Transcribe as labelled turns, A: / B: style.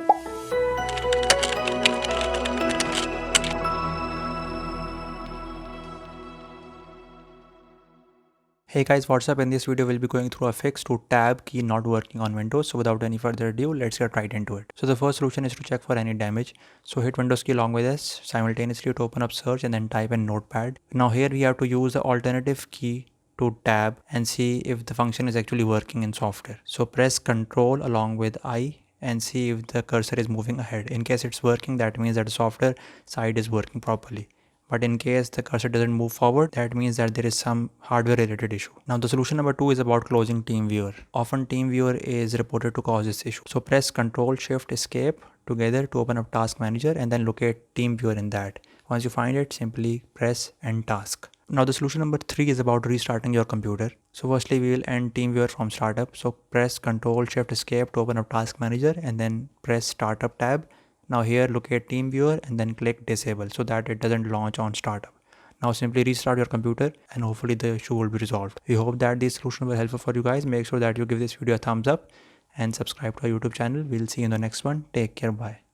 A: Hey guys, what's up? In this video we'll be going through a fix to tab key not working on Windows. So without any further ado, let's get right into it. So the first solution is to check for any damage. So hit Windows key along with S simultaneously to open up search and then type in notepad. Now here we have to use the alternative key to tab and see if the function is actually working in software. So press Ctrl along with I and see if the cursor is moving ahead. In case it's working, that means that the software side is working properly. But in case the cursor doesn't move forward, that means that there is some hardware related issue. Now the solution number 2 is about closing TeamViewer. Often TeamViewer is reported to cause this issue. So press Ctrl Shift Escape together to open up Task Manager and then locate TeamViewer in that. Once you find it, simply press End Task. Now the solution number 3 is about restarting your computer. So firstly we will end TeamViewer from startup. So press Ctrl Shift Escape to open up Task Manager and then press Startup tab. Now here locate TeamViewer and then click disable so that it doesn't launch on startup. Now simply restart your computer and hopefully the issue will be resolved. We hope that this solution was helpful for you guys. Make sure that you give this video a thumbs up and subscribe to our YouTube channel. We'll see you in the next one. Take care. Bye.